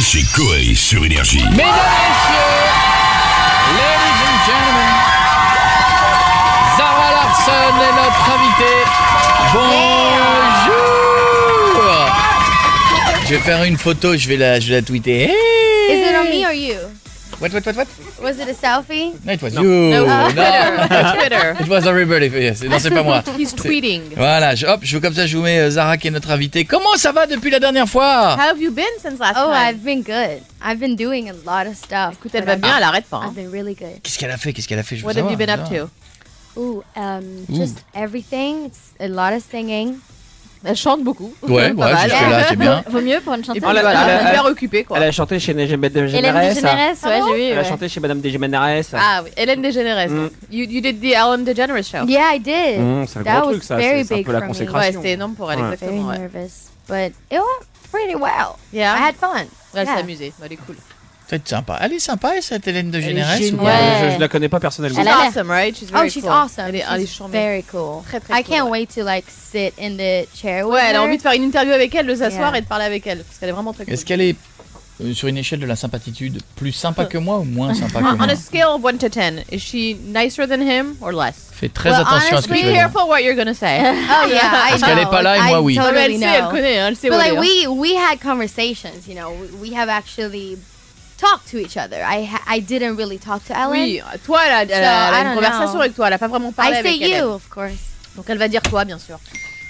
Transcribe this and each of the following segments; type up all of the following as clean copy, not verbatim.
c'est Coé sur Énergie. Mesdames, messieurs, ladies and gentlemen, Zara Larsson est notre invitée. Bonjour. Je vais faire une photo, je vais la tweeter. Hey. Is it on me or you? What? Was it a selfie? No, it was you. No. Twitter. It was everybody. Yes. Non, c'est pas moi. He's tweeting. Voilà, comme ça, je vous mets Zara qui est notre invitée. Comment ça va depuis la dernière fois? How have you been since last Oh, time? I've been good. I've been doing a lot of stuff. Écoute, elle va bien, elle arrête pas. I've been really good. Qu'est-ce qu'elle a fait? Je veux What have you savoir. been up to? Ooh, just everything. It's a lot of singing. Elle chante beaucoup. Ouais, Pas mal. jusque-là, c'est bien. Vaut mieux pour une Et chanteuse. puis voilà, elle est bien occupée quoi. Elle a chanté chez Hélène Hélène DeGeneres. DeGeneres, ouais, j'ai vu. Elle a ouais. chanté chez Madame DeGeneres. Ah oui, Hélène DeGeneres. Mm. You did the Ellen DeGeneres show. Yeah, I did. C'est un That gros was truc ça, very c'est un big peu la for me. consécration. Ouais, c'était énorme pour elle, Ouais. Very exactement. Ouais. nervous, but it went pretty well. Yeah. I had fun. Elle s'est Yeah. amusée, elle est cool. C'est sympa. Elle est sympa, cette Hélène de Elle est Généresse ou géniale. pas? Ouais. Je la connais pas personnellement. She's Elle a l'air- awesome, right? She's very Oh, she's cool. awesome. Elle est She's charmante. very cool. Très, très I cool, can't ouais. wait to like sit in the chair with Ouais, elle a her. envie de faire une interview avec elle, de s'asseoir Yeah. et de parler avec elle, parce qu'elle est vraiment très cool. Est-ce qu'elle est, sur une échelle de la sympathitude, plus sympa que moi ou moins sympa que moi? On a scale of 1 to 10, is she nicer than him or less? Fais très Well, attention à ce que Be tu veux dire. careful what you're gonna say. Oh yeah, I Parce know. qu'elle est pas là et moi, oui. I Non, mais totally elle sait, elle know. connaît, hein, elle sait But où like elle est. we had conversations, you know. We have actually talked to each other. I didn't really talk to Ellen. Oui, toi, elle a I une don't conversation know. avec toi, elle a pas vraiment parlé I avec say elle. you, of course. Donc elle va dire toi, bien sûr.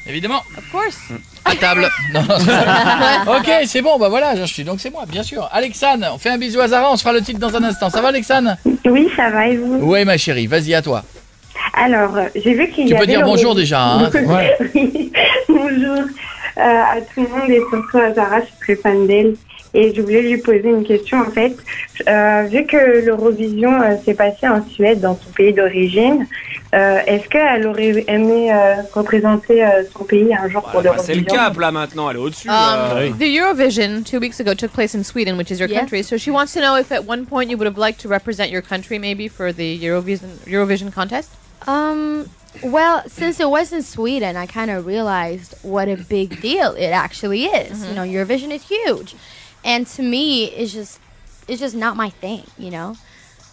Évidemment, Of course. à table. Non, non, c'est pas- ok, c'est bon, bah voilà, j'en suis. Donc c'est moi, bien sûr. Alexane, on fait un bisou à Zara, on se fera le titre dans un instant. Ça va, Alexane? Oui, ça va et vous? Ouais, ma chérie, vas-y, à toi. Alors, j'ai vu qu'il y Tu avait... peux dire bonjour déjà, hein. Ouais. Oui, bonjour à tout le monde et surtout à Zara, je suis très fan d'elle. Et je voulais lui poser une question en fait. Vu que l'Eurovision s'est passé en Suède, dans son pays d'origine, est-ce qu'elle aurait aimé représenter son pays un jour pour C'est l'Eurovision? le cap là maintenant, elle est au-dessus. The Eurovision 2 weeks ago took place in Sweden, which is your Yeah. country. So she wants to know if at one point you would have liked to represent your country maybe for the Eurovision contest. Well, since it was in Sweden, I kind of realized what a big deal it actually is. You know, Eurovision is huge, and to me, it's just not my thing. You know,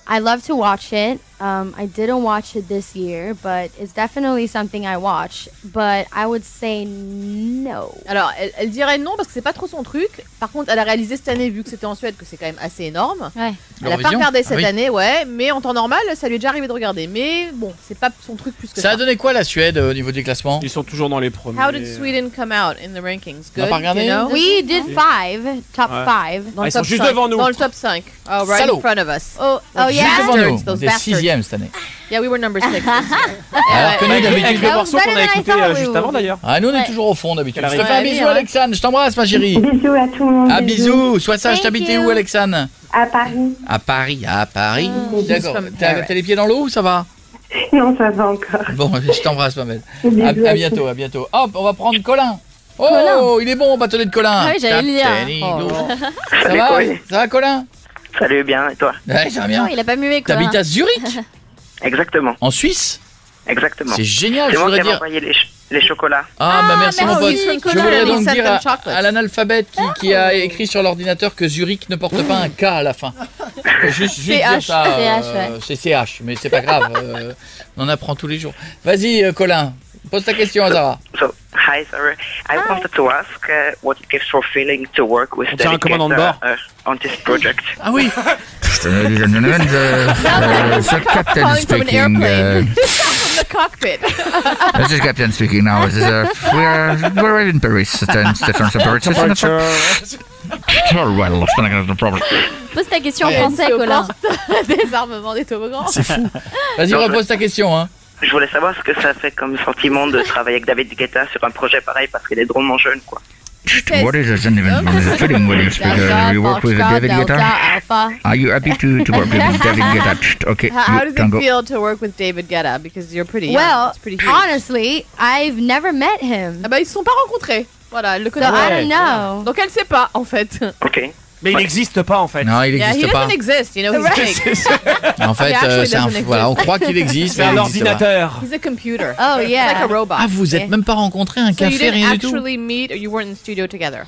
I love to watch it. I didn't watch it this year, but it's definitely something I watch. But I would say no. Alors, elle dirait non parce que c'est pas trop son truc. Par contre, elle a réalisé cette année, vu que c'était en Suède, que c'est quand même assez énorme. Ouais. Elle a pas L'Eurovision? regardé cette Ah oui. année, ouais, mais en temps normal, ça lui est déjà arrivé de regarder. Mais bon, c'est pas son truc plus que Ça ça. a donné quoi la Suède au niveau des classements? Ils sont toujours dans les premiers. How did Sweden come out in the rankings? On a Good, pas regardé? you know? We did top Ouais. five. Dans le ils sont top juste 5, devant nous. Dans le top 5. Oh, right Salaud. in front of us. Oh, Those yeah. Juste devant nous, bastards, those on était bastards. 6e cette année. Yeah, we were number 6. Alors que nous, Avec d'habitude... le That was morceau qu'on better a than I écouté thought we juste would avant be. d'ailleurs. Ah, nous on est Ouais. toujours au fond d'habitude. Je te Ouais, fais un oui, bisou, ouais. Alexane. Je t'embrasse, ma chérie. Bisous à tout le monde. Ah, bisous. Sois sage, Thank t'habitais you. où, Alexane? À Paris. À Paris, D'accord. from T'as Paris. les pieds dans l'eau ou ça va? Non, ça va encore. Bon, je t'embrasse, ma belle. Bisous À à bientôt, à bientôt. Hop, on va prendre Colin. Oh, il est bon, bâtonnet de Colin. Ah oui, j'allais le dire. Captain Oh. Iglo. Ça Salut, va? Coé. Ça va, Colin? Salut, bien, et toi? Ouais, ça va Non, bien. il a pas mué quoi. T'habites à Zurich? Exactement, En Suisse? exactement. C'est génial, C'est je moi qui voudrais ai dire. envoyé les chocolats. Ah, bah merci mon pote. merci, Je Colin. voudrais donc Send dire them chocolates. à l'analphabète qui a écrit sur l'ordinateur que Zurich ne porte pas un K à la fin. Juste dire CH. ça. CH, ouais. C'est CH, mais c'est pas grave. On en apprend tous les jours. Vas-y, Colin, pose ta question à Zara. So, hi, Sarah. I wanted to ask what it gives for feeling to work with On tient un David commandant de Guetta bord. on this project. Ah oui. Calling from an airplane. From the cockpit. This is Captain speaking now. We're in Paris. Oh, well, it's not no problem. Pose ta question en Elle français, se Colin. porte des armements, des toboggans. Vas-y, repose ta question. Hein. Je voulais savoir ce que ça fait comme sentiment de travailler avec David Guetta sur un projet pareil parce qu'il est drôlement jeune, quoi. What is it? The feeling when you speak, you work with David Delta, Guetta? Alpha. Are you happy to work with David Guetta? Okay, How does Tango. it feel to work with David Guetta? Because you're pretty young. Well, It's pretty huge. honestly, I've never met him. Ah bah ils se sont pas rencontrés. Voilà, elle le So connaît I pas. don't know. Donc elle sait pas en fait. Ok. Mais il n'existe pas en fait. Non, il Yeah, he n'existe pas. doesn't exist, you know, he's fake. En fait, He actually c'est un, doesn't voilà, on exist. croit qu'il existe. C'est mais un il existe pas. ordinateur. He's a computer. Oh, It's yeah. like a robot. Ah, vous êtes même pas rencontrés, un So you café, didn't rien du tout. actually meet or you weren't in the studio together?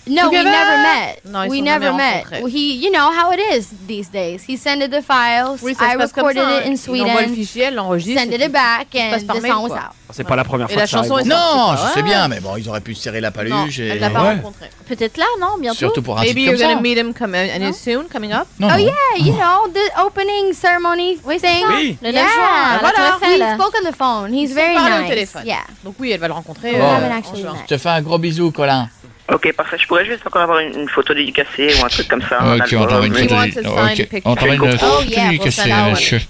No, we Together? never met. Non, ils we sont never jamais met. rencontrés. He, you know how it is these days. He sent the files. Oui, ça I se passe comme recorded ça. it in Il envoie le Sweden. fichier, elle l'enregistre. Sent it back, se passe and par the mail, song was quoi. out. C'est pas la première Et fois la que ça chanson arrive. est Non, sortie, je sais ouais. bien, mais bon, ils auraient pu se serrer la Non, paluche. elle Et... l'a pas Ouais. rencontré. Peut-être là, non, bientôt. Surtout pour un Maybe titre you're comme gonna ça. meet him any soon, coming up. Non, Oh non. yeah, you know the opening ceremony Oui, thing. Oui. Le 9 Yeah, juin, à la voilà. Tour Eiffel. We spoke on the phone. He's Ils very sont parlé au nice. téléphone. Yeah. Donc oui, elle va le rencontrer. Bon. We haven't en actually juin. met. Je te fais un gros bisou, Colin. Ok, parfait. Je pourrais juste encore avoir une photo dédicacée ou un truc comme ça. un Ok, on t'envoie une album. photo. wants a signed Ok, picture. on t'envoie une Oh, photo yeah, we'll dédicacée, send out monsieur.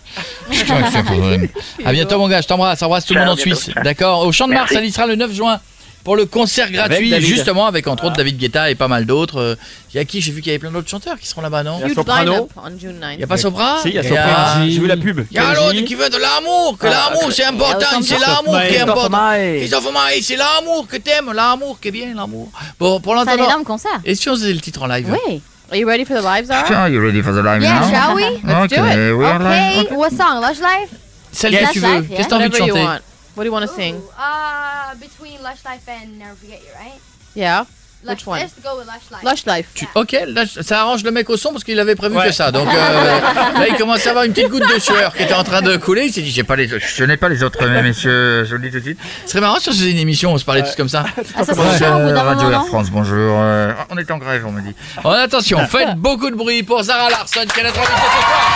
À bientôt, mon gars. Je t'embrasse. Embrasse tout le monde en Ciao, bientôt. Suisse. D'accord. Au Champ de Mars, Merci. ça y sera le 9 juin. Pour le concert gratuit, David. justement, avec entre autres David Guetta et pas mal d'autres. Il y a qui? J'ai vu qu'il y avait plein d'autres chanteurs qui seront là-bas, non? Il y a Huge Soprano. line-up on June Il 9. n'y a pas Sopra? Si, il y a Il Soprano. J'ai vu la pub. Il y a l'autre qui veut de l'amour, que l'amour c'est important, c'est l'amour qui est important. Christophe Maé, c'est l'amour que t'aimes, l'amour qui est bien, l'amour. Bon, pour C'est un l'entendre. énorme concert. Et si on faisait le titre en live? Oui. Are you ready for the live, Zara? Are you ready for the live Yeah, now? shall we? Let's do it. we are live. Okay. What song? Lush Life? Celle Yes, que tu veux. live, yeah. Qu'est-ce que t'as envie de Whatever you chanter? want. What do you want to sing? Between Lush Life and Never Forget You, right? Yeah. Which one? Let's go with Lush Life. Lush Life. Ok, là, ça arrange le mec au son parce qu'il avait prévu que ça. Donc là, il commence à avoir une petite goutte de sueur qui était en train de couler. Il s'est dit, j'ai pas les autres. Je n'ai pas les autres, messieurs, je vous le dis tout de suite. Ce serait marrant si on faisait une émission, on se parlait tous comme ça. Ah, ça serait chiant au bout d'un Radio moment, Air non? France, bonjour. On est en grève, on me dit. Bon, attention, faites beaucoup de bruit pour Zara Larsson qui est notre invitée ce soir.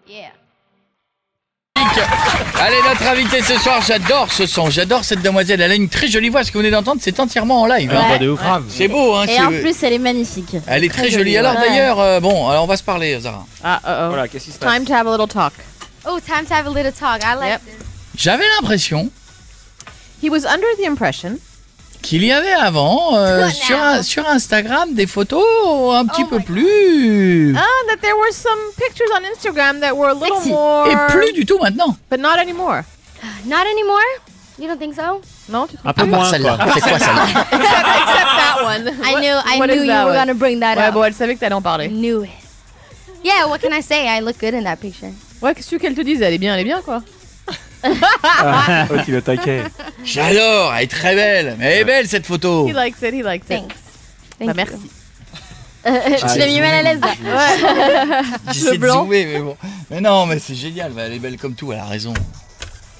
Yeah. Allez, notre invitée ce soir, j'adore ce son, j'adore cette demoiselle. Elle a une très jolie voix. Ce que vous venez d'entendre, c'est entièrement en live. hein. Ouais. De ouf. Grave. C'est beau, hein. Et en plus, elle est magnifique. Elle est très jolie. jolie, Alors ouais. d'ailleurs, bon, alors on va se parler, Zara. Ah, uh-oh. Voilà, qu'est-ce qui se passe? Time to have a little talk. Oh, time to have a little talk. I like Yep. this. J'avais l'impression He was under the impression qu'il y avait avant Good now. sur Instagram des photos un petit Oh peu my plus. that there were some pictures on Instagram that were a little Sexy. more... Et plus du tout maintenant. But not anymore. Not anymore? You don't think so? Non, tu trouves Un peu À part moins, celle-là. quoi. C'est quoi celle-là? Except that one. I What knew is you that were one? gonna bring that Ouais, up. bon, elle savait que t'allais en parler. Knew it. Yeah, what can I say? I look good in that picture. Ouais, qu'est-ce que qu'elle te dise? Elle est bien, quoi. Ah, oh, tu le taquet. J'adore, elle est très belle. Mais elle est belle cette photo. He likes it, he likes it. Thanks. Bah, Thank merci. you. Tu l'as mis mal à l'aise là. J'essaie de blanc. zoomer, mais bon. Mais non, mais c'est génial. Elle est belle comme tout, elle a raison.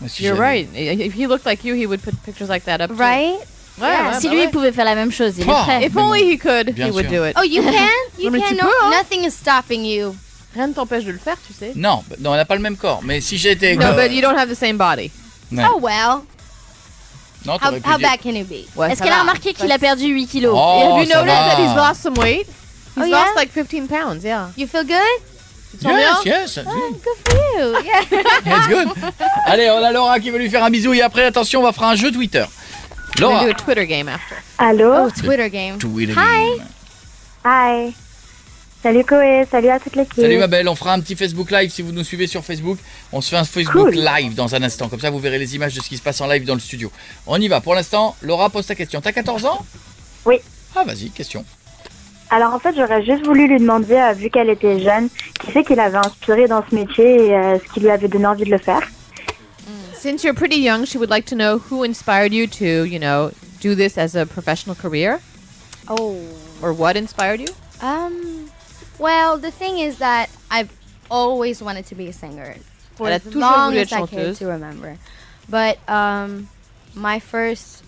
Moi, si You're j'avais- right. If he looked like you, he would put pictures like that up. too. Right? Ouais, ouais, Si bah lui ouais. pouvait faire la même chose, il est Oh. prêt. If only he could, Bien he would sûr. do it. Oh, you can? You Non, mais can? tu No, peux, hein. nothing is stopping you. Rien ne t'empêche de le faire, tu sais. Non, non, on n'a pas le même corps. Mais si j'étais. No, but you don't have the same body. Ouais. Oh, well. Non, How, t'aurais pu how dire. bad can it be? Ouais, Est-ce ça qu'elle a va. remarqué qu'il a perdu 8 kilos? Oh, Have you ça noticed va. that he's lost some weight? He's Oh, yeah? lost like 15 pounds, yeah. You feel good? Tu te sens bien? Yes, yes. Good for you. Yeah. It's good. Allez, on a Laura qui veut lui faire un bisou et après, attention, on va faire un jeu Twitter. We're Laura. gonna do a Twitter game after. Allô? Oh, Twitter game. Twitter Hi. game. Hi. Salut Koé, salut à toute l'équipe. Salut ma belle, on fera un petit Facebook Live si vous nous suivez sur Facebook. On se fait un Facebook Cool. Live dans un instant. Comme ça, vous verrez les images de ce qui se passe en live dans le studio. On y va. Pour l'instant, Laura pose ta question. T'as 14 ans? Oui. Ah, vas-y, question. Alors en fait, j'aurais juste voulu lui demander, vu qu'elle était jeune, qui c'est qui l'avait inspirée dans ce métier et ce qui lui avait donné envie de le faire. Since you're pretty young, she would like to know who inspired you to, you know, do this as a professional career, Oh. or what inspired you? Well, the thing is that I've always wanted to be a singer for Elle a as toujours long voulu as être I can chanteuse. to remember. But my first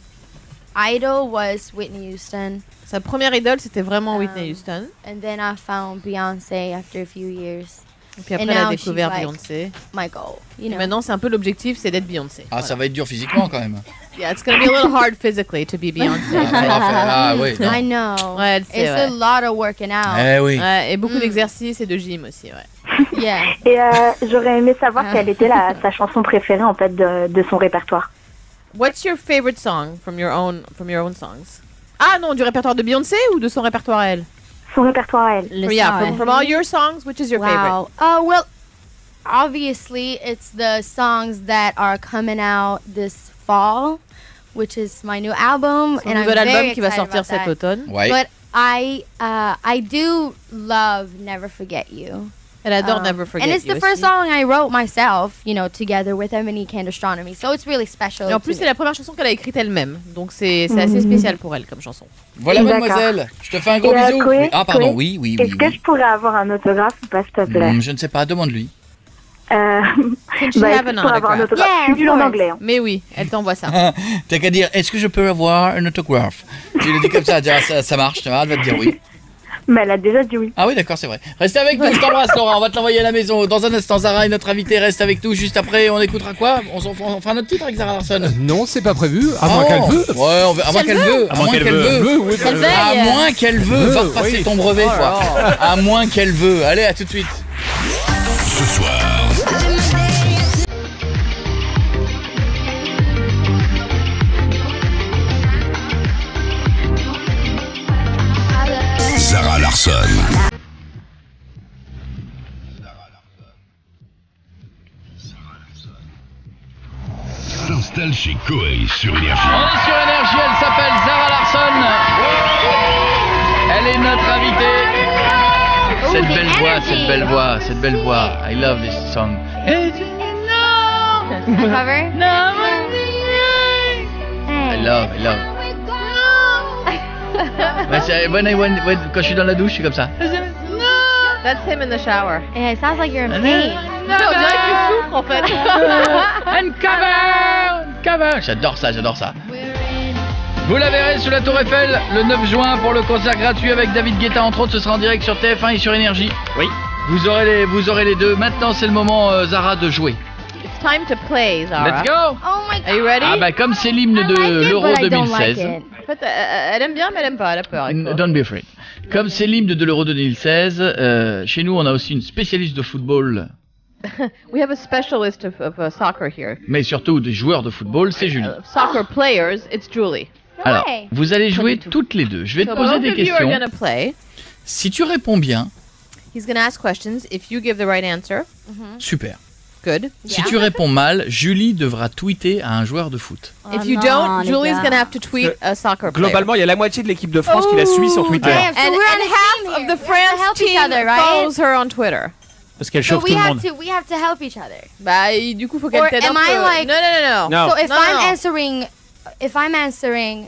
idol was Whitney Houston, Sa première idole, c'était vraiment Um, Whitney Houston. and then I found Beyonce after a few years. Et puis après, and elle a now découvert she's like- Beyoncé. My goal, you Et know. maintenant, c'est un peu l'objectif, c'est d'être Beyoncé. Ah, Voilà. ça va être dur physiquement quand même. Yeah, it's gonna be a little hard physically to be Beyoncé. Ah, oui. non. I know. Ouais, elle sait, It's a ouais. lot of working out. Eh oui. Ouais, et beaucoup d'exercices et de gym aussi, ouais. Yeah. Et j'aurais aimé savoir Ah. quelle était sa chanson préférée en fait de son répertoire. What's your favorite song from your own songs? Ah non, du répertoire de Beyoncé ou de son répertoire à elle? Son répertoire à elle. Le Yeah, sang, ouais. from all your songs, which is your favorite? Wow. Well, obviously, it's the songs that are coming out this fall, which is my new album, Son and I'm nouvel album very qui va excited sortir about cet that. automne. Ouais. But I do love Never Forget You. Elle adore Never Forget And it's You the first aussi. song I wrote myself, you know, together with Emily Cand Astronomy. So it's really special. Et en to plus, me. c'est la première chanson qu'elle a écrite elle-même. Donc c'est assez spécial pour elle comme chanson. Voilà, D'accord. mademoiselle. Je te fais un gros Et, bisou. Chloé, Oui. Ah, pardon, Chloé, oui, oui, Est-ce oui. que oui. je pourrais avoir un autographe ou pas, s'il te plaît? Je ne sais pas, demande-lui. Can she Bah, have écoute, an pour avoir un autograph? autographe, Yeah, c'est of nul en course. anglais. Hein. Mais oui, elle t'envoie ça. T'as qu'à dire, est-ce que je peux avoir un autographe? Tu le dis comme ça, ça marche, elle va te dire oui. Mais elle a déjà dit oui. Ah oui, d'accord, c'est vrai. Restez avec nous, je t'embrasse, Laura. On va te l'envoyer à la maison. Dans un instant, Zara est notre invitée. Reste avec nous. Juste après, on écoutera quoi? On fera notre titre avec Zara Larsson. Non, c'est pas prévu, à moins qu'elle veut. Ouais, à moins qu'elle veut. À moins qu'elle veut. Qu'elle veuille. À moins qu'elle veut. Va repasser ton brevet, toi. À moins qu'elle veut. Allez, à tout de suite. Ce soir, Zara Larsson. S'installe chez Koei sur Énergie. On est sur Énergie. Elle s'appelle Zara Larsson. Elle est notre invitée. Cette belle voix, cette belle voix, cette belle voix. I love this song. A cover? I love. Ouais, quand je suis dans la douche, je suis comme ça. That's him in the shower. Yeah, it sounds like you're in pain. Non, on dirait qu'il souffre en fait. Cover. J'adore ça. Vous la verrez sous la Tour Eiffel le 9 juin pour le concert gratuit avec David Guetta entre autres. Ce sera en direct sur TF1 et sur Énergie. Oui. Vous aurez les deux. Maintenant, c'est le moment, Zara, de jouer. It's time to play, Zara. Let's go. Oh my god. Are you ready? Ah bah comme c'est l'hymne I de like it, l'Euro but I don't 2016. like it. En fait, elle aime bien, mais elle aime pas. Elle a peur. Don't be afraid. Comme c'est l'hymne de l'Euro 2016, chez nous on a aussi une spécialiste de football, We have a specialist of soccer here. mais surtout des joueurs de football, c'est Julie. Soccer players, it's Julie. Alors, Ouais. vous allez jouer toutes les deux. Je vais te So poser both des of you are questions. gonna play. Si tu réponds bien, He's gonna ask questions. If you give the right answer, super. good. Si tu réponds mal, Julie devra tweeter à un joueur de foot. If you don't, Julie's gonna have to tweet a soccer player. Globalement, il y a la moitié de l'équipe de France qui la suit sur Twitter. Damn, so And we're on a half team of here. the We have to France help each team other, right? follows her on Twitter. Parce qu'elle So chauffe we tout le have monde. to help each other. Bah, du coup, faut qu'elle Or t'aide un am peu. I like- Non. Non. So if No, I'm no. answering,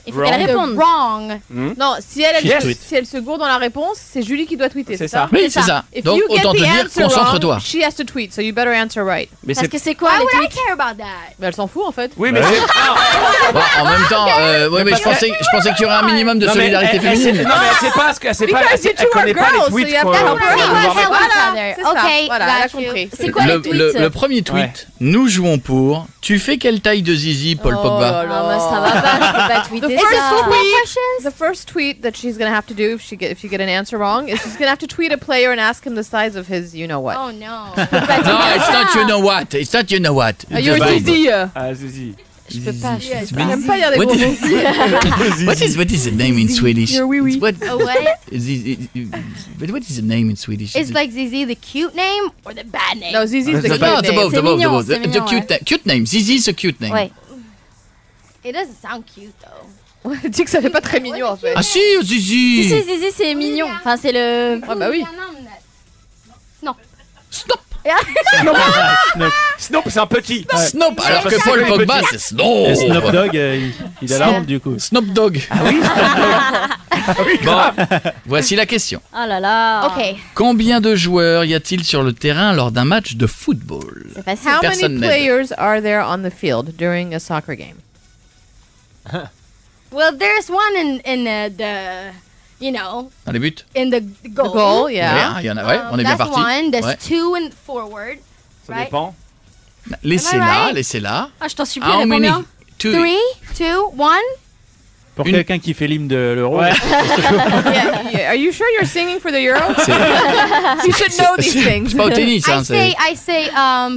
il faut Wrong. qu'elle réponde wrong. Non, si elle Tweet. si elle se gourde dans la réponse, c'est Julie qui doit tweeter, C'est c'est ça? ça. Oui, c'est ça. If Donc you get autant te the dire, answer concentre-toi. wrong, she has to tweet, so you better answer right. Mais Parce c'est. que c'est quoi Why les would I tweets? care about that? Mais elle s'en fout en fait. Oui, mais c'est. Bon, en même temps, ouais, mais je pensais qu'il y aurait un minimum de Non, mais solidarité elle sait- féminine. Non, mais elle sait pas ce que. Elle sait pas. Because you Elle two are connaît pas les girls, so tweets you have qu'on to va help her devoir out. mettre. Help each Voilà, other. c'est ça. Okay, Voilà, elle a got you. compris. C'est quoi les tweets? Le premier tweet, Ouais. nous jouons pour. Tu fais quelle taille de zizi, Paul Pogba? Non, mais ça va pas, je peux pas tweeter The first ça. tweet, the first tweet that she's gonna have to do if you get an answer wrong is she's gonna have to tweet a player and ask him the size of his you know what. Oh no. No, it's not you know what. It's not you know what. Are you a zizi? Ah, Zizi. Je peux pas. J'aime pas dire des What gros is- mots. What is the name in Swedish? Your oui, oui. It's what, A what? but what is the name in Swedish? It's like Zizi the cute name or the bad name? No, Zizi's the No, cute it's name. above, C'est above, mignon, above. c'est It's a mignon, cute name. Zizi is a cute name. Ouais. It doesn't sound cute though. Ouais, dis que ça fait pas très mignon en fait. Ah si, Si, Zizi. si, c'est mignon. Enfin, c'est le. Ah bah oui. Stop. Snoop, c'est un petit. Snoop. Alors que Paul Pogba, c'est Snoop. Et Snoop Dogg, il a la honte du coup. Snoop Dogg. Ah oui, Bon, voici la question. Oh là là. Okay. Combien de joueurs y a-t-il sur le terrain lors d'un match de football? C'est facile. How Personne many n'aide. players are there on the field during a soccer game? Well, there's one in the you know Dans les buts? in the goal. The goal, yeah. Il y en a, ouais, on est bien That's parti. one. There's Ouais. two in forward. ça Right. dépend. Laissez-la, right? laissez-la. Ah, je t'en supplie, How réponds many? bien. Two. 3, 2, 1. Pour Une- quelqu'un qui fait l'hymne de l'Euro. Ouais. Yeah. Are you sure you're singing for the Euro? You should know these things. C'est pas au tennis, hein, c'est I say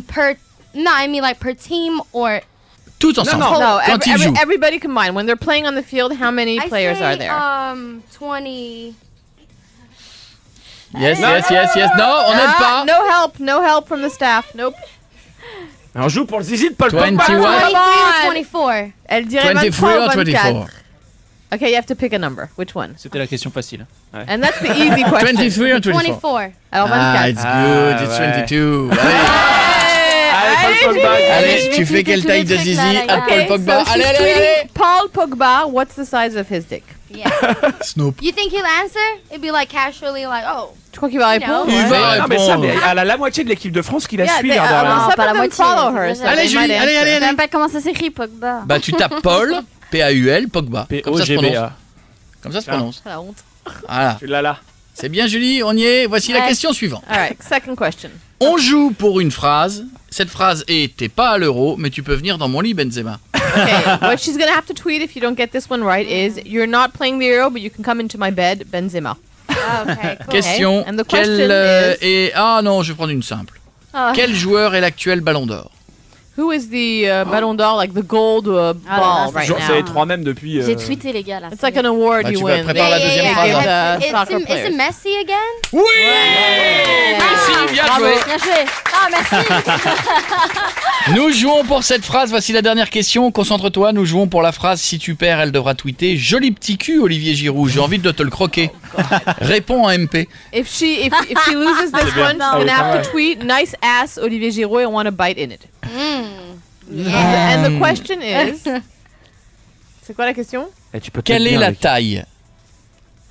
per. No, I mean like per team or. tout ensemble. Non, No, Quand ils jouent. everybody combined. When they're playing on the field, how many I players say, are there? 20. Yes. Non, on n'aide pas. No help from the staff. Nope. On joue pour le zizi de Paul 21. Pogba. 23, on. 24. Elle dirait 23 23 or ou 24. 24? Okay, you have to pick a number. Which one? C'était la question facile. And that's the easy question. 23 or 24? 24. Alors 24. Ah, it's good, it's 22. Allez, tu fais quelle taille de zizi à Paul Pogba? So Allez, she's allez, tweeting allez. Paul Pogba, what's the size of his dick? Yeah. Snoop. You think he'll answer? It'd be like casually, like, oh. Tu crois qu'il va répondre? Il va Non, mais ça, mais répondre. elle a la moitié de l'équipe de France qui la Yeah, suit, they- l'air de rien. Non, some pas la of them moitié, follow c'est her. déjà so ça. Allez, they Julie, might allez, answer. allez, Je sais allez. même pas comment ça s'écrit, Pogba. Bah, tu tapes Paul, Paul, Pogba. Comme ça se prononce. P-O-G-B-A. Comme ça se prononce. La honte. Voilà. Tu l'as là. C'est bien, Julie, on y est. Voici la Ouais. question suivante. All right, second question. On joue pour une phrase. Cette phrase est t'es pas à l'euro, mais tu peux venir dans mon lit, Benzema. Okay, what she's gonna have to tweet if you don't get this one right is you're not playing the Euro, but you can come into my bed, Benzema. Okay, cool. Question. And the Quel question est. Ah non, je vais prendre une simple. Ah. Quel joueur est l'actuel Ballon d'Or? Who is the Ballon d'Or, like the gold ball c'est right Genre, now? c'est les trois mêmes depuis. J'ai tweeté, les gars, là. It's like an award Bah, you tu vas win. préparer la deuxième phrase, Give hein. the soccer Is players. it Messi again? Oui. Yeah. Merci, bien Bravo. joué. Bien joué. Ah, merci. Nous jouons pour cette phrase. Voici la dernière question. Concentre-toi. Nous jouons pour la phrase. Si tu perds, elle devra tweeter. Joli petit cul, Olivier Giroud. J'ai envie de te le croquer. Réponds en MP. If she loses this one, she's gonna have to tweet nice ass Olivier Giroud and want to bite in it. And the question is, c'est quoi la question? Et tu peux Quelle peut-être est bien la avec- taille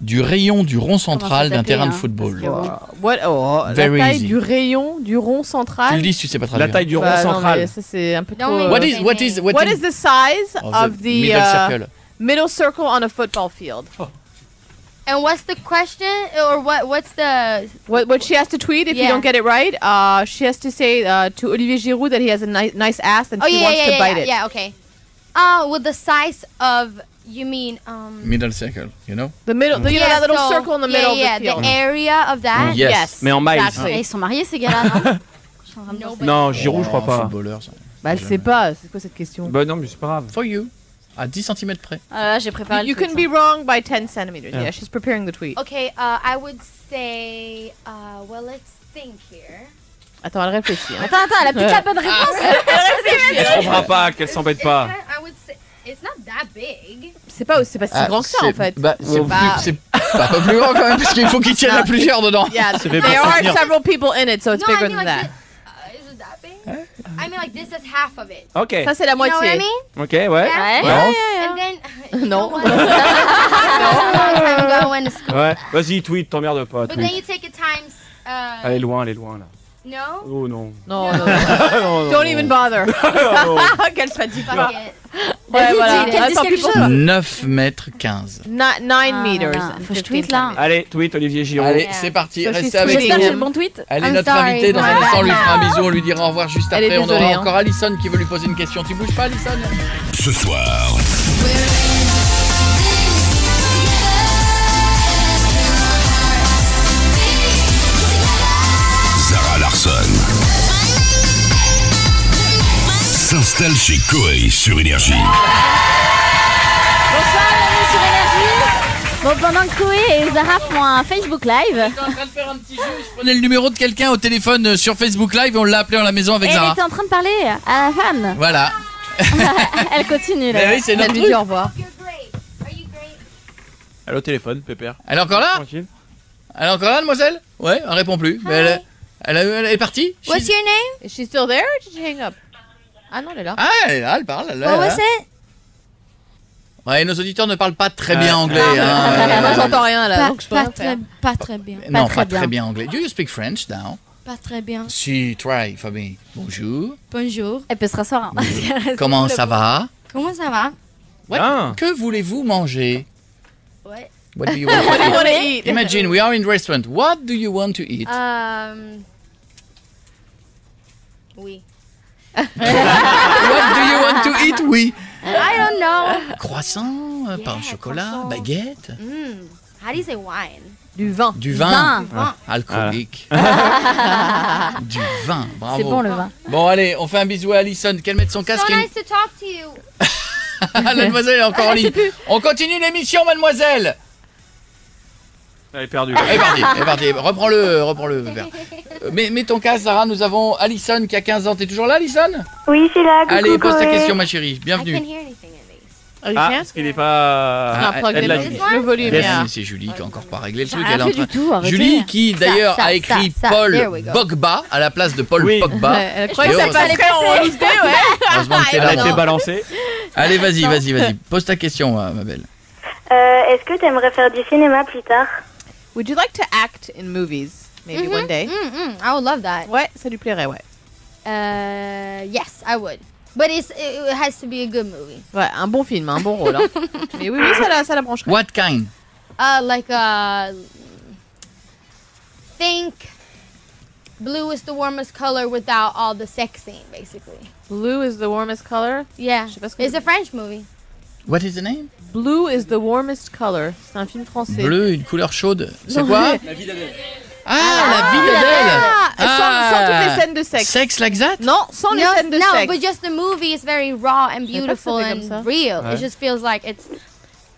du rayon du rond central d'un taper, terrain de hein, football? What? Oh, la Very taille easy. du rayon du rond Tu central. le dis si tu sais pas traduire. La taille du rond Bah, non, mais central. ça c'est un peu Non, trop. mais- What is What is the size of the middle circle? middle circle on a football field? And what's the question? Or what's the... What she has to tweet if you Yeah. don't get it right? She has to say to Olivier Giroud that he has a nice ass and Oh, she yeah, wants yeah, to yeah, bite yeah, it. yeah, okay. With the size of... You mean... Middle circle, you know? The middle, you know yeah, that little so- circle in the middle yeah, of the field. the area of that. Yes. Mais en miles. Exactly. Et ils sont mariés, ces gars-là, non? Je suis en train de dire ça. Non, Giroud, je crois Oh, pas. footballeur, ça. Bah, je sais pas. C'est quoi cette question? Bah non, mais c'est pas grave. For you. À 10 cm près. Ah, là, j'ai préparé You le can tweet, be wrong by 10 centimeters. Yeah. Yeah, she's preparing the tweet. Okay, I would say... well, let's think here. Attends, elle réfléchit. hein. Attends, elle a peut-être la bonne réponse. Elle trouvera pas, qu'elle s'embête pas. I would say... It's not that big. C'est pas si grand que ça en fait. Bah, c'est Bah- c'est pas un peu plus grand quand même, parce qu'il faut qu'il tienne à plusieurs dedans. Yeah, fait there pour are contenir. several people in it, so it's No, I bigger mean than like that. is it that big? I mean like this is half of it. Ok. Ça c'est la You know what I moitié. mean? Ok, ouais. Ouais. Non. And then... Non. A long time ago I went to school. Ouais. Vas-y, tweet, t'emmerde pas. But then Tweet. you take it times... Elle est loin là. No? Oh non. Non, non, non. Non, non, Don't non. even bother. Oh. Qu'elle se fatigue Fuck pas. it. Ouais, voilà. dis, qu'elle dise Attends, quelque people- chose. 9 mètres 15. 9 meters. là. and Faut que je 15 tweete, là. centimeters. Allez, tweet Olivier Giroud. Allez, Yeah. c'est parti. So Restez she's avec J'espère que nous. j'ai le bon tweet. Elle est I'm notre sorry, invitée. Dans un my instant, on lui bad. fera un bisou. On lui dira au revoir juste Elle est après. On désolée, aura hein. encore Alison qui veut lui poser une question. Tu bouges pas, Alison? Ce soir, Zara Larsson s'installe chez Koei sur Énergie. Bonsoir, bienvenue sur Énergie. Bon, pendant que Koé et Zara font un Facebook Live, J'étais en train de faire un petit jeu. Je prenais le numéro de quelqu'un au téléphone sur Facebook Live et on l'a appelé à la maison avec elle Zara. était en train de parler à la fan. Voilà. Elle continue, là. Mais oui, c'est Elle notre lui truc. dit au revoir. You're great. Are you great? Elle est au téléphone, Pépère. Elle est encore là? Tranquille. Elle est encore là, mademoiselle? Ouais, elle répond plus. Mais elle est partie? What's your name? Is she still there or did she hang up? Ah non, elle est là. Ah, elle est là, elle parle. Elle est What là. was it? Ouais, nos auditeurs ne parlent pas très bien anglais. Moi, hein. j'entends rien là, donc je peux rien faire. Pas très bien. Non, très pas bien. très bien anglais. Do you speak French now? Pas très bien. Si, try for me. Bonjour. Bonjour. Elle peut se rasseoir. Hein. Comment ça va? Comment ça va? Bien. Que voulez-vous manger? Ouais. What do you want What do you to want to eat? eat? Imagine we are in restaurant. What do you want to eat? Oui. What do you want to eat? Oui. I don't know. Croissant, pain au chocolat, croissant. baguette, How do you say wine? Du vin. du vin, Vin. alcoolique. Du vin, bravo. C'est bon le vin. Bon allez, on fait un bisou à Alison, qu'elle mette son casque. So et- nice to talk to you. La mademoiselle est encore en ligne. On continue l'émission, mademoiselle. Elle est perdue. Elle est partie. Reprends-le. Vert. Mets ton casque, Sarah. Nous avons Alison qui a 15 ans. T'es toujours là, Alison? Oui, c'est là. Coucou, Allez, pose ta Koé. question, ma chérie. I Bienvenue. can't hear anything at least. You Ah, can't? parce qu'il n'est pas. Non, plug elle in l'a le- dit. le volume. Yes. yeah. C'est Julie qui a encore pas réglé le J'ai truc. rien Elle est en fait train- du tout, arrêtez. Julie qui d'ailleurs Ça, a écrit ça, Paul there we go. Pogba à la place de Paul Oui. Pogba. Elle croyait que Et ça heureusement- passerait en loose day, ouais. Heureusement que t'es Elle là. a été non. balancée. Allez, vas-y. Pose ta question, ma belle. Est-ce que tu aimerais faire du cinéma plus tard? Would you like to act in movies? Maybe one day. I would love that. Ouais, ça lui plairait, ouais. Yes, I would. But it has to be a good movie. Ouais, un bon film, un bon rôle. Hein. Mais oui, ça la brancherait. What kind? Think blue is the warmest color without all the sex scene, basically. Blue is the warmest color. Yeah, Je sais pas ce que it's a French movie. What is the name? Blue is the warmest color. C'est un film français. Bleu, une couleur chaude. C'est Non, quoi? mais- Ah, la vie d'Adèle. Sans toutes les scènes de sexe. Sexe like that? Non, sans les scènes de no, sexe. but just the movie is very raw and Je savais pas que beautiful c'était comme ça. and real. Ouais. It just feels like it's.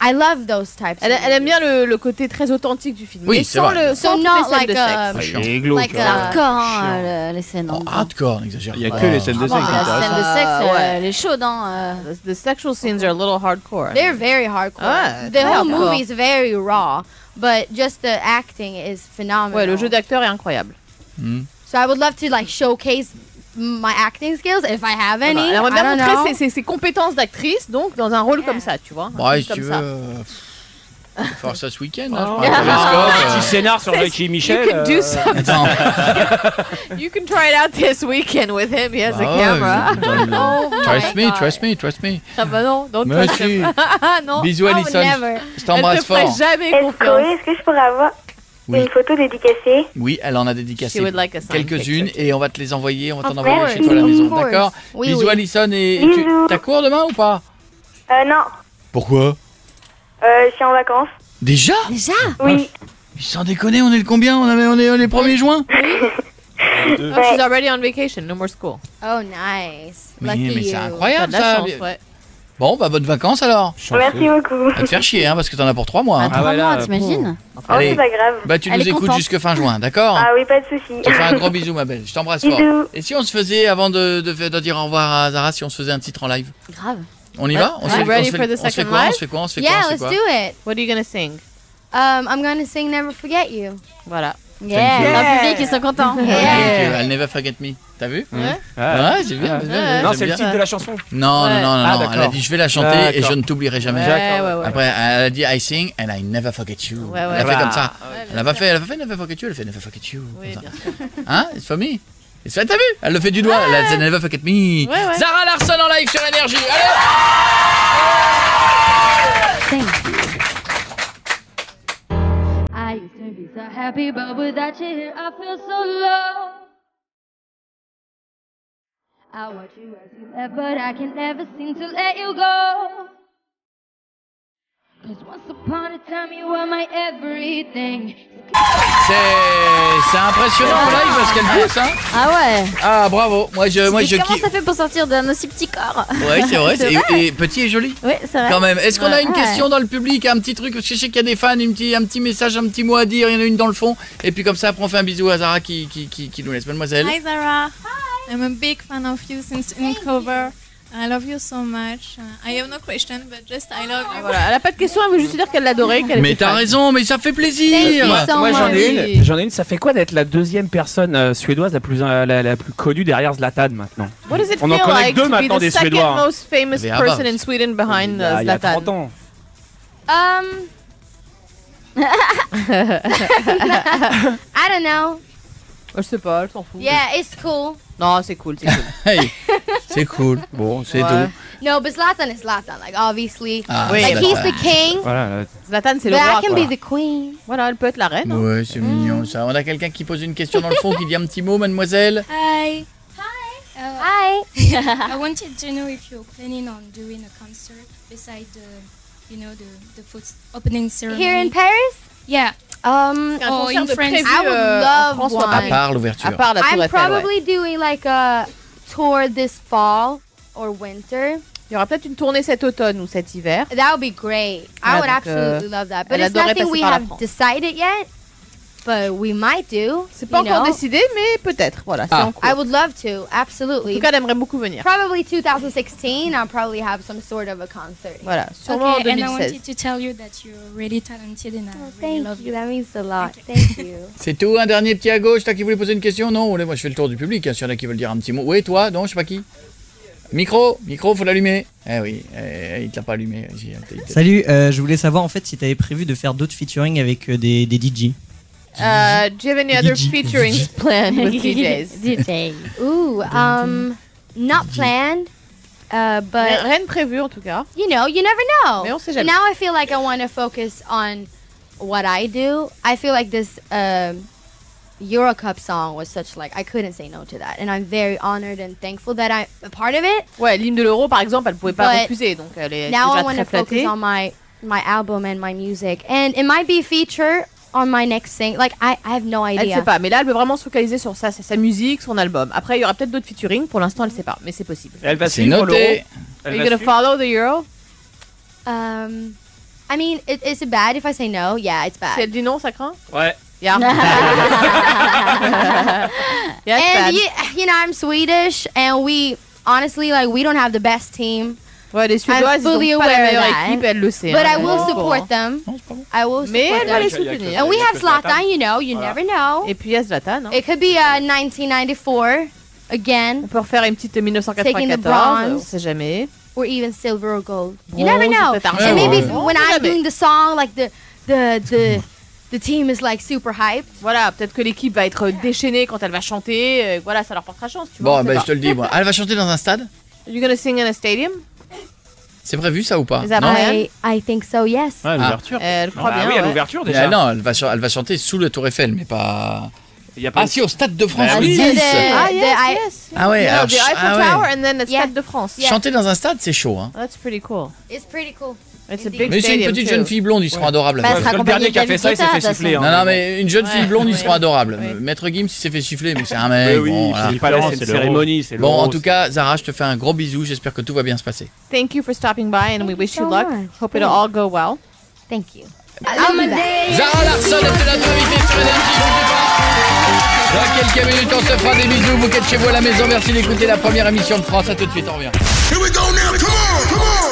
I love those types. Elle, of elle aime movies. bien le côté très authentique du film. Oui, mais c'est sans, vrai. So sans toutes not les scènes like de a- sexe. Il est glauque. Like là. a- Hardcore, hein, les scènes. Oh, hardcore, n'exagère Il y a pas. que les scènes de sexe La intéressantes. scène de sexe, ouais. elle est chaude, hein. The sexual scenes are a little hardcore. They're very hardcore. Ah, the très whole hardcore. movie is very raw, but just the acting is phenomenal. Ouais, le jeu d'acteur est incroyable. So I would love to like showcase my acting skills if I have any. Elle aimerait I bien don't know. montrer ses compétences d'actrice, donc dans un rôle comme ça, tu vois. un Ouais, film si tu comme veux. ça. On va faire ça ce week-end, hein, je Oh, prends un un télescope. petit scénar sur Jackie Michel. You can do some. Attends. You can try it out this weekend with him. He has Bah a ouais, camera. Oh my Trust me. Ah bah non, don't Mais touch si. him. non. Bisous, I would Alison. never. Je Elle t'embrasse te ferait fort. jamais Chloé, confiance. est-ce que je pourrais avoir Oui. une photo dédicacée? Oui, elle en a dédicacé She would like a signed quelques-unes picture. et on va te les envoyer. On va t'en Of envoyer course. chez toi à la maison. Of course. D'accord? Oui, Bisous, oui. Alison. Et Bisous. t'as cours demain ou pas? Non, Pourquoi? je suis en vacances. Déjà? Déjà? Oui. Sans déconner, on est le combien? On est le 1er juin? Oh, she's already on vacation. No more school. Oh, nice. Mais Lucky c'est you. T'as de incroyable la ça. chance, ouais. Bon, bah bonnes vacances alors. Merci beaucoup. Va te faire chier, hein, parce que t'en as pour 3 mois. hein. À 3 ouais, là, mois, t'imagines? Oh, Allez. c'est pas grave. Bah tu Elle nous est écoutes contente. jusque fin juin, d'accord? Ah oui, pas de souci. Je te fais un gros bisou, ma belle. Je t'embrasse fort. Bisous. Et si on se faisait, avant de dire au revoir à Zara, si on se faisait un titre en live? Grave. On y va? On se Are fait- you ready on se for fait- the on se fait second quoi? On live? se fait quoi? On se fait Yeah, quoi? On se let's fait do quoi? it. What are you gonna sing? I'm gonna sing Never Forget You. Voilà. Yeah. Le public, ils sont contents. Thank you. I'll never forget me. T'as vu? Ouais. Ouais, c'est bien. c'est bien, Non, j'aime c'est le bien. titre de la chanson. Non, Ouais. non, non, Ah, non. d'accord. Elle a dit je vais la chanter et D'accord. je ne t'oublierai jamais. Ouais, ouais, ouais. Après, elle a dit I sing and I never forget you. Ouais, ouais. Elle a fait Ah. comme ça. Ouais, Elle a pas fait never forget you, elle a fait never forget you. Oui, Comme ça. bien sûr. Hein? It's for me. It's for- T'as vu? Elle le fait du doigt. Elle a dit never forget me. Ouais, ouais. Zara Larsson en live sur Énergie. Allez! I used to be so happy, but without you here, I feel so low. I watch you as you left, but I can never seem to let you go. 'Cause once upon a time, you were my everything. C'est impressionnant en live parce qu'elle pousse, hein? Ah ouais. Ah, bravo. Moi, je Mais comment kiffe. ça fait pour sortir d'un aussi petit corps? Ouais, c'est vrai. C'est Et petit et joli. Oui, c'est vrai. Quand même. Est-ce qu'on a une Ouais. question dans le public, un petit truc? Parce que je sais qu'il y a des fans, un petit message, un petit mot à dire. Il y en a une dans le fond. Et puis comme ça, après, on fait un bisou à Zara qui nous laisse. Mademoiselle. Hi Zara. Hi. I'm a big fan of you since Uncover. I love you so much. I have no question, but just I love you. Voilà, elle a pas de question, elle veut juste dire qu'elle l'adorait, qu'elle Mais était t'as fan. raison, mais ça fait plaisir. Moi j'en ai une. Ça fait quoi d'être la deuxième personne suédoise la plus connue derrière Zlatan maintenant? What does it On en feel connaît like que deux to be maintenant the des second Suédois. most famous Mais person Abba. in Sweden behind Il y a Zlatan? 30 ans. I don't know. Je sais pas, je s'en fous. Yeah, it's cool. Non, c'est cool, c'est cool. Hey, c'est cool. Bon, c'est Ouais. tout. No, but Zlatan is Zlatan. Like obviously, Ah, Oui. like d'accord. he's the king. Voilà. Zlatan, c'est But le I roi. can quoi. be the queen. Voilà, elle peut être la reine. hein. Ouais, c'est mignon ça. On a quelqu'un qui pose une question dans le fond, qui dit un petit mot, mademoiselle. Hi. Hi. I wanted to know if you're planning on doing a concert beside the opening ceremony. Here in Paris? Yeah. Un Oh, concert in de France. prévu I would en love France ou à one. À Paris. part l'ouverture. À part la Tour I'm Eiffel, ouais. probably doing like a tour this fall or winter. Il y aura peut-être une tournée cet automne ou cet hiver. That would be great. I Ouais, would donc, absolutely love that. But elle it's adorait nothing passer we par la have France. decided yet. but we might do. C'est pas you encore know. décidé, mais peut-être. Voilà, c'est en cours. I would love to, En absolutely. tout cas, elle aimerait beaucoup venir. Probably 2016, I'll probably have some sort of a concert. Voilà, sûrement en Okay, and I 2016. wanted to tell you that you're really talented and I really love Thank you, that means a lot. Thank you. C'est tout, un dernier petit à gauche, toi qui voulais poser une question? Non, moi je fais le tour du public, hein, s'il y en a qui veulent dire un petit mot. Oui, toi? Non, je sais pas qui. Micro, faut l'allumer. Eh oui, il te l'a pas allumé. Salut, je voulais savoir en fait si t'avais prévu de faire d'autres featuring avec des DJ. Do you have any other featurings planned with DJs? DJ. Ooh, not planned, but Rien de prévu en tout cas. you know, you never know. Mais on sait jamais. Now I feel like I want to focus on what I do. I feel like this Euro Cup song was such like I couldn't say no to that, and I'm very honored and thankful that I'm a part of it. Ouais, l'hymne de l'Euro par exemple, elle pouvait pas But refuser, donc elle est Now I déjà want très to focus flattée. on my album and my music, and it might be feature on my next thing. Like I have no Elle idea. sait pas, mais là elle veut vraiment se focaliser sur ça, c'est sa musique, son album. Après il y aura peut-être d'autres featuring, pour l'instant elle sait pas, mais c'est possible. Elle va C'est suivre noté. l'Euro. Are you gonna follow the Euro? I mean, is it bad if I say no? Yeah, it's bad. Si elle dit non, ça craint? Ouais. Yeah. Yeah, it's bad. And you know, I'm Swedish, and we honestly we don't have the best team. Ouais, les Suédoises, ils fully ont pas la aware of meilleure that. équipe, elle le sait. But hein. I will Ouais. support them. I will Mais support elle va them. les soutenir. And we have Zlatan, you know, you Voilà. never know. Et puis il y a Zlatan. Hein. It could be 1994 again, On peut refaire une petite Taking the 1994, bronze. on sait jamais. or even silver or gold. You Bronze, never know. peut-être argent. And maybe On when sait I'm jamais. doing the song, like the team is like super hyped. Voilà, peut-être que l'équipe va être déchaînée quand elle va chanter. Voilà, ça leur portera chance. Tu vois, Bon, on sait ben pas. je te le dis, moi. Elle va chanter dans un stade? You gonna sing in a stadium? C'est prévu ça ou pas? Is that Non? planned? I think so, yes. Ouais, l'ouverture. Elle croit Ah bien. oui, à ouais. l'ouverture Mais déjà. non, elle va chanter sous le Tour Eiffel, mais pas. Il y a pas Ah si, au Stade de France. Bah oui. oui. Ah yes. Ah ouais, No, alors, the Eiffel ah ouais. Tower and then the Yeah. Stade de France. Chanter dans un stade, c'est chaud. Hein. That's pretty cool. It's pretty cool. It's a Indeed. big Mais c'est une stadium petite too. jeune fille blonde, ils seront adorables. Bah, là. elle Parce sera que le dernier qui a accompagnée fait ça, il s'est fait d'Alvin siffler. Guetta, hein. Non, non, mais une jeune fille blonde, ils Ouais. seront adorables. Ouais. Maître Gims, il s'est fait siffler, mais c'est un mec. Mais oui, bon, voilà. c'est pas là, c'est une cérémonie, c'est Bon, l'Euro, en tout cas, Zara, je te fais un gros bisou. J'espère que tout va bien se passer. Thank you for stopping by and we wish you so luck. much. Hope it'll all go well. Thank you. Zara Larsson était notre invitée sur Énergie. Bougez pas. Dans quelques minutes, on se fera des bisous. Vous qui êtes chez vous à la maison, merci d'écouter la première émission de France. À tout de suite, on revient.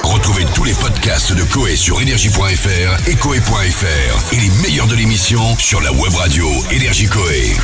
Retrouvez tous les podcasts de Koé sur énergie.fr et koé.fr et les meilleurs de l'émission sur la web radio Énergie Koé.